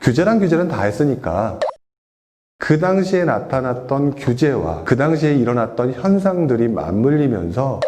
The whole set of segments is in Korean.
규제는 다 했으니까 그 당시에 나타났던 규제와 그 당시에 일어났던 현상들이 맞물리면서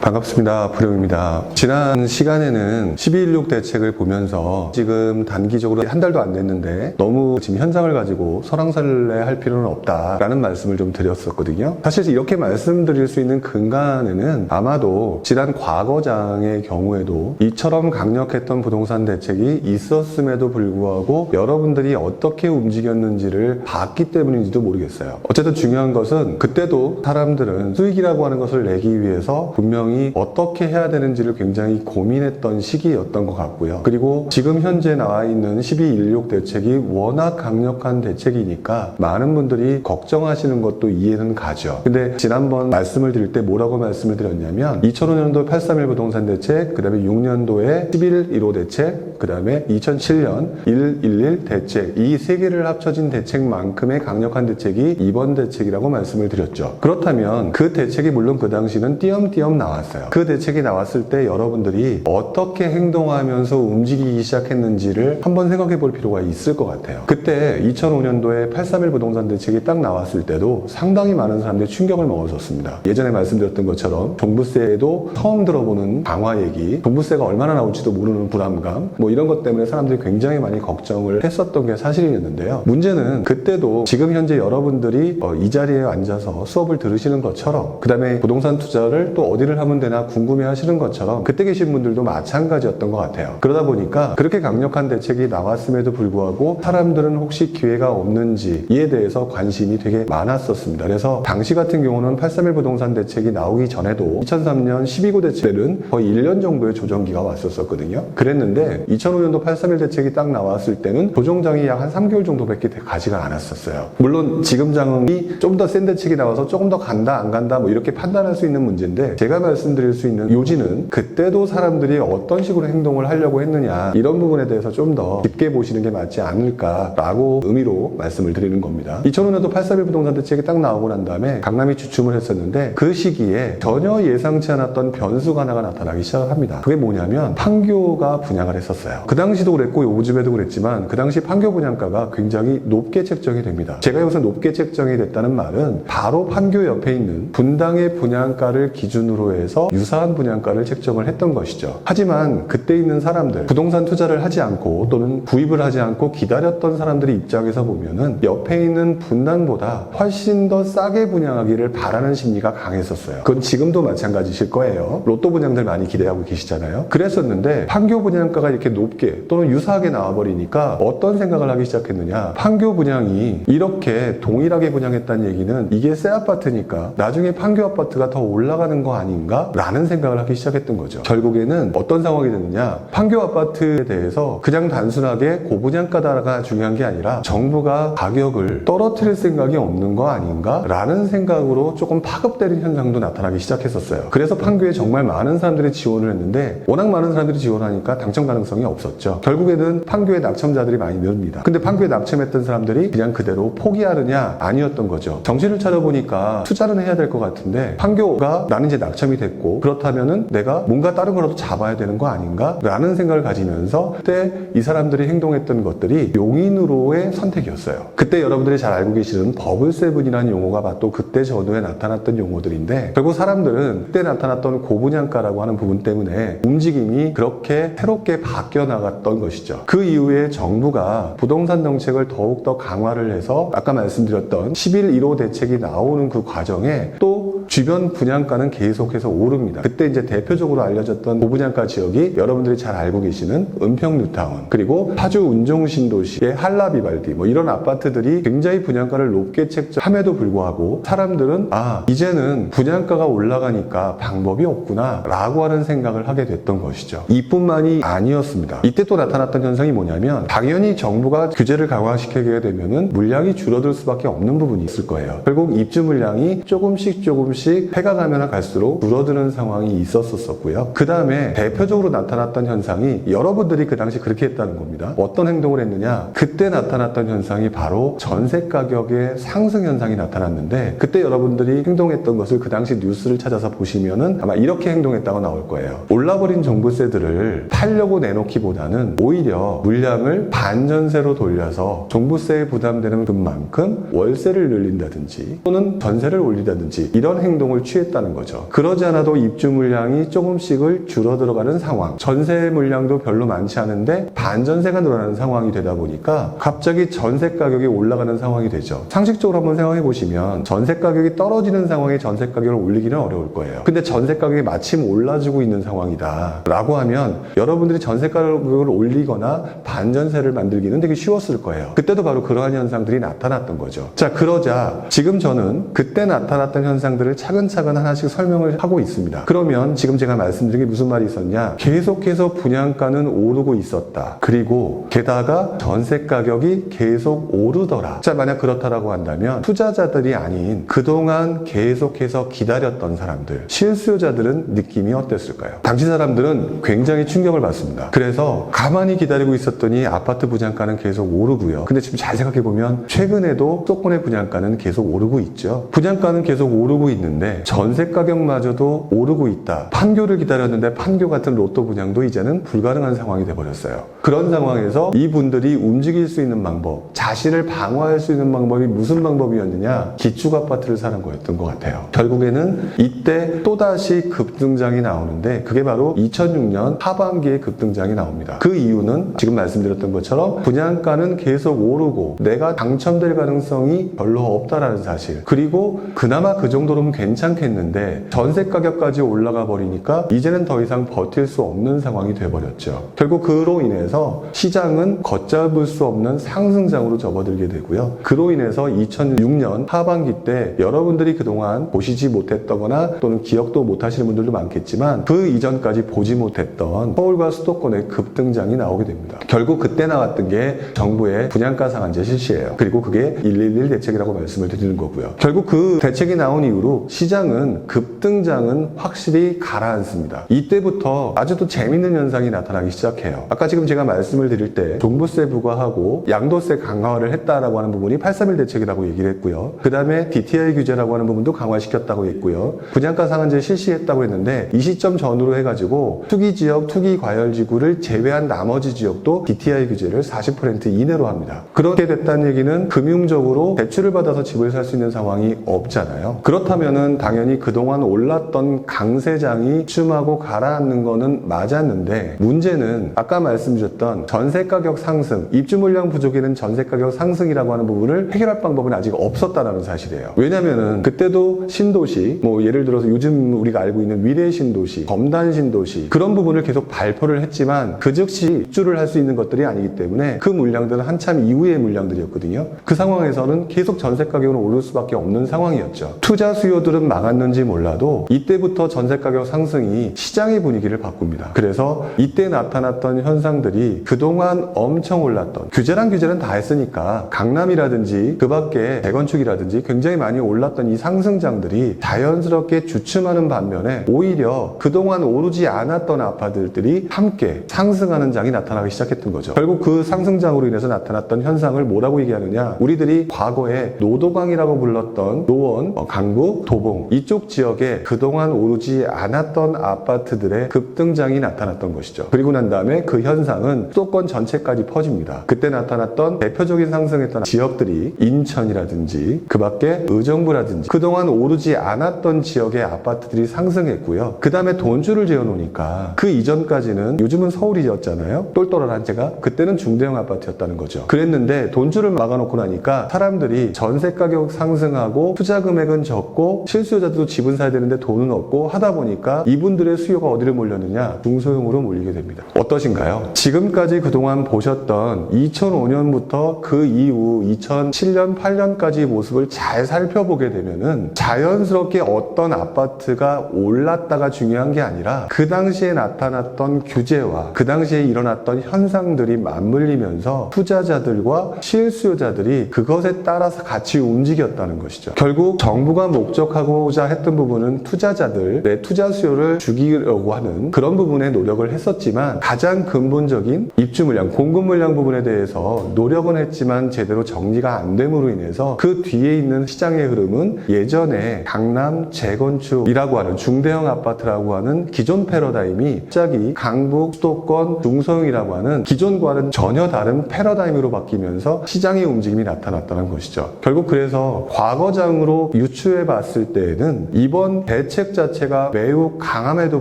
반갑습니다. 부룡입니다. 지난 시간에는 12.16 대책을 보면서 지금 단기적으로 한 달도 안 됐는데 너무 지금 현상을 가지고 설왕설래 할 필요는 없다라는 말씀을 좀 드렸었거든요. 사실 이렇게 말씀드릴 수 있는 근간에는 아마도 지난 과거장의 경우에도 이처럼 강력했던 부동산 대책이 있었음에도 불구하고 여러분들이 어떻게 움직였는지를 봤기 때문인지도 모르겠어요. 어쨌든 중요한 것은 그때도 사람들은 수익이라고 하는 것을 내기 위해서 분명히 어떻게 해야 되는지를 굉장히 고민했던 시기였던 것 같고요. 그리고 지금 현재 나와 있는 12.16 대책이 워낙 강력한 대책이니까 많은 분들이 걱정하시는 것도 이해는 가죠. 근데 지난번 말씀을 드릴 때 뭐라고 말씀을 드렸냐면 2005년도 831 부동산 대책, 그 다음에 6년도에 11.15 대책, 그 다음에 2007년 111 대책, 이 세 개를 합쳐진 대책만큼의 강력한 대책이 이번 대책이라고 말씀을 드렸죠. 그렇다면 그 대책이 물론 그 당시는 띄엄띄엄 나왔어요. 그 대책이 나왔을 때 여러분들이 어떻게 행동하면서 움직이기 시작했는지를 한번 생각해 볼 필요가 있을 것 같아요. 그때 2005년도에 831 부동산 대책이 딱 나왔을 때도 상당히 많은 사람들이 충격을 먹었었습니다. 예전에 말씀드렸던 것처럼 종부세도 처음 들어보는 강화 얘기, 종부세가 얼마나 나올지도 모르는 불안감, 뭐 이런 것 때문에 사람들이 굉장히 많이 걱정을 했었던 게 사실이었는데요. 문제는 그때도 지금 현재 여러분들이 이 자리에 앉아서 수업을 들으시는 것처럼, 그 다음에 부동산 투자를 또 어디를 하면 되나 궁금해 하시는 것처럼 그때 계신 분들도 마찬가지였던 것 같아요. 그러다 보니까 그렇게 강력한 대책이 나왔음에도 불구하고 사람들은 혹시 기회가 없는지에 대해서 관심이 되게 많았었습니다. 그래서 당시 같은 경우는 831 부동산 대책이 나오기 전에도 2003년 12.9 대책은 거의 1년 정도의 조정기가 왔었거든요. 그랬는데 2005년도 831 대책이 딱 나왔을 때는 조정장이 약 한 3개월 정도밖에 가지가 않았었어요. 물론 지금 장이 좀 더 센 대책이 나와서 조금 더 간다 안 간다 뭐 이렇게 판단할 수 있는 문제인데, 제가 말씀드릴 수 있는 요지는 그때도 사람들이 어떤 식으로 행동을 하려고 했느냐, 이런 부분에 대해서 좀 더 깊게 보시는 게 맞지 않을까라고 의미로 말씀을 드리는 겁니다. 2005년도 831 부동산 대책이 딱 나오고 난 다음에 강남이 주춤을 했었는데 그 시기에 전혀 예상치 않았던 변수가 하나가 나타나기 시작합니다. 그게 뭐냐면 판교가 분양을 했었어요. 그 당시도 그랬고 요즘에도 그랬지만 그 당시 판교 분양가가 굉장히 높게 책정이 됩니다. 제가 여기서 높게 책정이 됐다는 말은 바로 판교 옆에 있는 분당의 분양가를 기준으로 해서 유사한 분양가를 책정을 했던 것이죠. 하지만 그때 있는 사람들, 부동산 투자를 하지 않고 또는 구입을 하지 않고 기다렸던 사람들의 입장에서 보면은 옆에 있는 분당보다 훨씬 더 싸게 분양하기를 바라는 심리가 강했었어요. 그건 지금도 마찬가지실 거예요. 로또 분양들 많이 기대하고 계시잖아요. 그랬었는데 판교 분양가가 이렇게 높게 또는 유사하게 나와버리니까 어떤 생각을 하기 시작했느냐, 판교 분양이 이렇게 동일하게 분양했다는 얘기는 이게 새 아파트니까 나중에 판교 아파트가 더 올라가는 거 아닌가? 라는 생각을 하기 시작했던 거죠. 결국에는 어떤 상황이 됐느냐, 판교 아파트에 대해서 그냥 단순하게 고분양가다가 중요한 게 아니라 정부가 가격을 떨어뜨릴 생각이 없는 거 아닌가? 라는 생각으로 조금 파급되는 현상도 나타나기 시작했었어요. 그래서 판교에 정말 많은 사람들이 지원을 했는데 워낙 많은 사람들이 지원하니까 당첨 가능성이 없었죠. 결국에는 판교에 낙첨자들이 많이 늘립니다. 근데 판교에 낙첨했던 사람들이 그냥 그대로 포기하느냐? 아니었던 거죠. 정신을 차려보니까 투자는 해야 될 것 같은데 판교가 나는 이제 낙첨이 됐고 그렇다면은 내가 뭔가 다른 거라도 잡아야 되는 거 아닌가? 라는 생각을 가지면서 그때 이 사람들이 행동했던 것들이 용인으로의 선택이었어요. 그때 여러분들이 잘 알고 계시는 버블세븐이라는 용어가 또 그때 전후에 나타났던 용어들인데, 결국 사람들은 그때 나타났던 고분양가라고 하는 부분 때문에 움직임이 그렇게 새롭게 바뀌어 나갔던 것이죠. 그 이후에 정부가 부동산 정책을 더욱더 강화를 해서 아까 말씀드렸던 11.15 대책이 나오는 그 과정에 또 주변 분양가는 계속해서 오릅니다. 그때 이제 대표적으로 알려졌던 고분양가 지역이 여러분들이 잘 알고 계시는 은평 뉴타운, 그리고 파주 운종신도시의 한라비발디, 뭐 이런 아파트들이 굉장히 분양가를 높게 책정함에도 불구하고 사람들은 이제는 분양가가 올라가니까 방법이 없구나 라고 하는 생각을 하게 됐던 것이죠. 이뿐만이 아니었습니다. 이때 또 나타났던 현상이 뭐냐면, 당연히 정부가 규제를 강화시키게 되면은 물량이 줄어들 수밖에 없는 부분이 있을 거예요. 결국 입주 물량이 조금씩 조금씩 해가 가면 갈수록 줄어드는 상황이 있었었고요. 그 다음에 대표적으로 나타났던 현상이 여러분들이 그 당시 그렇게 했다는 겁니다. 어떤 행동을 했느냐? 그때 나타났던 현상이 바로 전세 가격의 상승 현상이 나타났는데, 그때 여러분들이 행동했던 것을 그 당시 뉴스를 찾아서 보시면은 아마 이렇게 행동했다고 나올 거예요. 올라버린 종부세들을 팔려고 내놓기보다는 오히려 물량을 반전세로 돌려서 종부세에 부담되는 금만큼 월세를 늘린다든지 또는 전세를 올리다든지 이런 행동을 취했다는 거죠. 그러지 않아도 입주 물량이 조금씩을 줄어들어가는 상황, 전세 물량도 별로 많지 않은데 반전세가 늘어나는 상황이 되다 보니까 갑자기 전세 가격이 올라가는 상황이 되죠. 상식적으로 한번 생각해 보시면 전세 가격이 떨어지는 상황에 전세 가격을 올리기는 어려울 거예요. 근데 전세 가격이 마침 올라주고 있는 상황이다 라고 하면 여러분들이 전세 가격을 올리거나 반전세를 만들기는 되게 쉬웠을 거예요. 그때도 바로 그러한 현상들이 나타났던 거죠. 자, 그러자 지금 저는 그때 나타났던 현상들을 차근차근 하나씩 설명을 하고 있습니다. 그러면 지금 제가 말씀드린 게 무슨 말이 있었냐? 계속해서 분양가는 오르고 있었다. 그리고 게다가 전세 가격이 계속 오르더라. 자, 만약 그렇다라고 한다면 투자자들이 아닌 그동안 계속해서 기다렸던 사람들, 실수요자들은 느낌이 어땠을까요? 당시 사람들은 굉장히 충격을 받습니다. 그래서 가만히 기다리고 있었더니 아파트 분양가는 계속 오르고요. 근데 지금 잘 생각해보면 최근에도 수도권의 분양가는 계속 오르고 있죠. 분양가는 계속 오르고 있는데 전세 가격마저도 오르고 있다. 판교를 기다렸는데 판교 같은 로또 분양도 이제는 불가능한 상황이 돼버렸어요. 그런 상황에서 이분들이 움직일 수 있는 방법, 자신을 방어할 수 있는 방법이 무슨 방법이었느냐? 기축 아파트를 사는 거였던 것 같아요. 결국에는 이때 또다시 급등장이 나오는데 그게 바로 2006년 하반기에 급등장이 나옵니다. 그 이유는 지금 말씀드렸던 것처럼 분양가는 계속 오르고 내가 당첨될 가능성이 별로 없다라는 사실, 그리고 그나마 그 정도로는 괜찮겠는데 전세 가격까지 올라가 버리니까 이제는 더 이상 버틸 수 없는 상황이 돼버렸죠. 결국 그로 인해서 시장은 걷잡을 수 없는 상승장으로 접어들게 되고요. 그로 인해서 2006년 하반기 때 여러분들이 그동안 보시지 못했다거나 또는 기억도 못하시는 분들도 많겠지만 그 이전까지 보지 못했던 서울과 수도권의 급등장이 나오게 됩니다. 결국 그때 나왔던 게 정부의 분양가 상한제 실시예요. 그리고 그게 111 대책이라고 말씀을 드리는 거고요. 결국 그 대책이 나온 이후로 시장은 급등장은 확실히 가라앉습니다. 이때부터 아주 또 재밌는 현상이 나타나기 시작해요. 아까 지금 제가 말씀을 드릴 때 종부세 부과하고 양도세 강화를 했다라고 하는 부분이 831 대책이라고 얘기를 했고요. 그 다음에 DTI 규제라고 하는 부분도 강화시켰다고 했고요. 분양가 상한제 실시했다고 했는데 이 시점 전후로 해가지고 투기지역, 투기과열지구를 제외한 나머지 지역도 DTI 규제를 40% 이내로 합니다. 그렇게 됐다는 얘기는 금융적으로 대출을 받아서 집을 살 수 있는 상황이 없잖아요. 그렇다면은 당연히 그동안 올랐던 강세장이 춤하고 가라앉는 거는 맞았는데, 문제는 아까 말씀드렸던 전세 가격 상승, 입주 물량 부족에는 전세 가격 상승이라고 하는 부분을 해결할 방법은 아직 없었다라는 사실이에요. 왜냐면은 그때도 신도시, 뭐 예를 들어서 요즘 우리가 알고 있는 미래 신도시, 검단 신도시, 그런 부분을 계속 발표를 했지만 그 즉시 입주를 할 수 있는 것들이 아니기 때문에 그 물량들은 한참 이후의 물량들이었거든요. 그 상황에서는 계속 전세 가격은 오를 수밖에 없는 상황이었죠. 투자 수요들은 막았는지 몰라도 이때부터 전세 가격 상승이 시장의 분위기를 바꿉니다. 그래서 이때 나타났던 현상들이 그동안 엄청 올랐던, 규제는 다 했으니까 강남이라든지 그 밖에 재건축이라든지 굉장히 많이 올랐던 이 상승장들이 자연스럽게 주춤하는 반면에 오히려 그동안 오르지 않았던 아파트들이 함께 상승하는 장이 나타나기 시작했던 거죠. 결국 그 상승장으로 인해서 나타났던 현상을 뭐라고 얘기하느냐, 우리들이 과거에 노도강이라고 불렀던 노원, 강북, 도봉 이쪽 지역에 그동안 오르지 않았던 아파트들의 급등장이 나타났던 것이죠. 그리고 난 다음에 그 현상은 수도권 전체까지 퍼집니다. 그때 나타났던 대표적인 상승했던 지역들이 인천이라든지 그 밖에 의정부라든지 그동안 오르지 않았던 지역의 아파트들이 상승했고요. 그 다음에 돈줄을 지어놓으니까 그 이전까지는, 요즘은 서울이었잖아요. 똘똘한 한채가 그때는 중대형 아파트였다는 거죠. 그랬는데 돈줄을 막아놓고 나니까 사람들이 전세 가격 상승하고 투자 금액은 적고 실수요자도 집은 사야 되는데 돈은 없고 하다 보니까 이분들의 수요가 어디로 몰렸느냐, 중소형으로 몰리게 됩니다. 어떠신가요? 지금까지 그동안 보셨던 2005년부터 그 이후 2007년, 8년까지 모습을 잘 살펴보게 되면은 자연스럽게 어떤 아파트가 올랐다가 중요한 게 아니라 그 당시에 나타났던 규제와 그 당시에 일어났던 현상들이 맞물리면서 투자자들과 실수요자들이 그것에 따라서 같이 움직였다는 것이죠. 결국 정부가 목적을 목적하고자 했던 부분은 투자자들의 투자 수요를 죽이려고 하는 그런 부분에 노력을 했었지만 가장 근본적인 입주 물량, 공급 물량 부분에 대해서 노력은 했지만 제대로 정리가 안 됨으로 인해서 그 뒤에 있는 시장의 흐름은 예전에 강남 재건축이라고 하는 중대형 아파트라고 하는 기존 패러다임이 갑자기 강북, 수도권, 중소형이라고 하는 기존과는 전혀 다른 패러다임으로 바뀌면서 시장의 움직임이 나타났다는 것이죠. 결국 그래서 과거장으로 유추해 봤을 때에는 이번 대책 자체가 매우 강함에도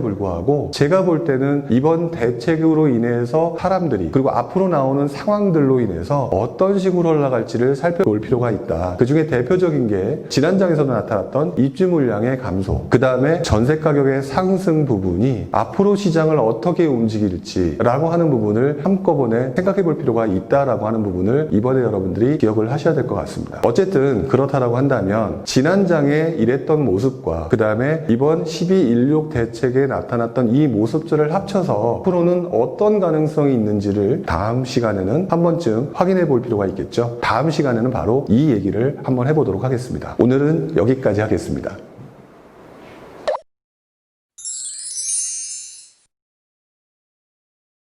불구하고 제가 볼 때는 이번 대책으로 인해서 사람들이 그리고 앞으로 나오는 상황들로 인해서 어떤 식으로 올라갈지를 살펴볼 필요가 있다. 그 중에 대표적인 게 지난장에서도 나타났던 입주 물량의 감소, 그 다음에 전세 가격의 상승 부분이 앞으로 시장을 어떻게 움직일지 라고 하는 부분을 한꺼번에 생각해 볼 필요가 있다라고 하는 부분을 이번에 여러분들이 기억을 하셔야 될 것 같습니다. 어쨌든 그렇다라고 한다면 지난장에 이랬던 모습과 그 다음에 이번 12.16 대책에 나타났던 이 모습들을 합쳐서 앞으로는 어떤 가능성이 있는지를 다음 시간에는 한 번쯤 확인해 볼 필요가 있겠죠. 다음 시간에는 바로 이 얘기를 한번 해보도록 하겠습니다. 오늘은 여기까지 하겠습니다.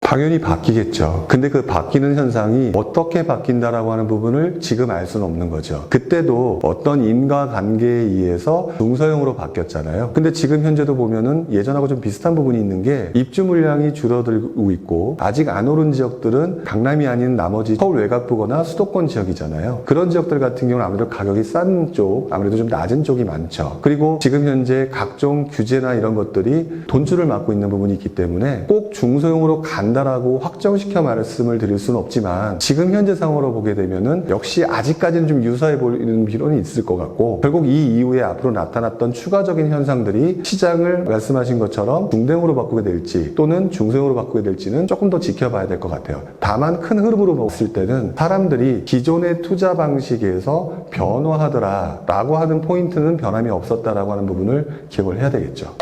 당연히 바뀌겠죠. 근데 그 바뀌는 현상이 어떻게 바뀐다라고 하는 부분을 지금 알 수는 없는 거죠. 그때도 어떤 인과관계에 의해서 중소형으로 바뀌었잖아요. 근데 지금 현재도 보면은 예전하고 좀 비슷한 부분이 있는 게 입주 물량이 줄어들고 있고 아직 안 오른 지역들은 강남이 아닌 나머지 서울 외곽부거나 수도권 지역이잖아요. 그런 지역들 같은 경우는 아무래도 가격이 싼 쪽, 아무래도 좀 낮은 쪽이 많죠. 그리고 지금 현재 각종 규제나 이런 것들이 돈줄을 막고 있는 부분이 있기 때문에 꼭 중소형으로 간다 라고 확정시켜 말씀을 드릴 수는 없지만 지금 현재 상황으로 보게 되면은 역시 아직까지는 좀 유사해 보이는 필요는 있을 것 같고 결국 이 이후에 앞으로 나타났던 추가적인 현상들이 시장을 말씀하신 것처럼 중대형으로 바꾸게 될지 또는 중소형으로 바꾸게 될지는 조금 더 지켜봐야 될 것 같아요. 다만 큰 흐름으로 봤을 때는 사람들이 기존의 투자 방식에서 변화하더라 라고 하는 포인트는 변함이 없었다라고 하는 부분을 기억을 해야 되겠죠.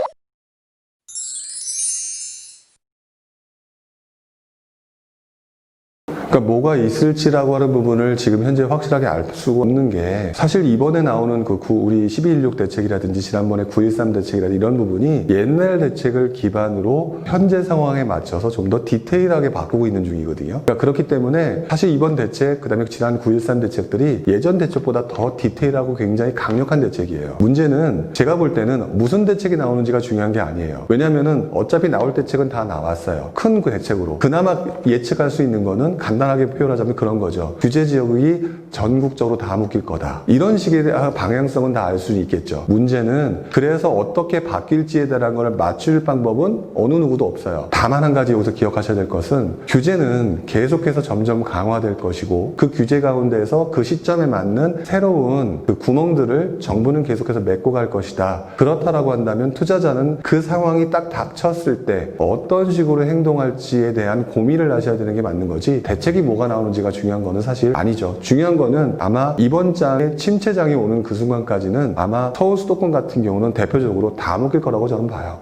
그러니까 뭐가 있을지라고 하는 부분을 지금 현재 확실하게 알 수가 없는 게 사실 이번에 나오는 우리 12.16 대책이라든지 지난번에 9.13 대책이라든지 이런 부분이 옛날 대책을 기반으로 현재 상황에 맞춰서 좀 더 디테일하게 바꾸고 있는 중이거든요. 그러니까 그렇기 때문에 사실 이번 대책, 그 다음에 지난 9.13 대책들이 예전 대책보다 더 디테일하고 굉장히 강력한 대책이에요. 문제는 제가 볼 때는 무슨 대책이 나오는지가 중요한 게 아니에요. 왜냐면은 어차피 나올 대책은 다 나왔어요. 큰 대책으로. 그나마 예측할 수 있는 거는 간단하게 표현하자면 그런 거죠. 규제 지역이 전국적으로 다 묶일 거다. 이런 식의 방향성은 다 알 수 있겠죠. 문제는 그래서 어떻게 바뀔지에 대한 걸 맞출 방법은 어느 누구도 없어요. 다만 한 가지 여기서 기억하셔야 될 것은 규제는 계속해서 점점 강화될 것이고 그 규제 가운데에서 그 시점에 맞는 새로운 그 구멍들을 정부는 계속해서 메꿔 갈 것이다. 그렇다라고 한다면 투자자는 그 상황이 딱 닥쳤을 때 어떤 식으로 행동할지에 대한 고민을 하셔야 되는 게 맞는 거지 대책이 뭐가 나오는지가 중요한 거는 사실 아니죠. 중요한 거는 아마 이번 장에 침체장이 오는 그 순간까지는 아마 서울 수도권 같은 경우는 대표적으로 다 묶일 거라고 저는 봐요.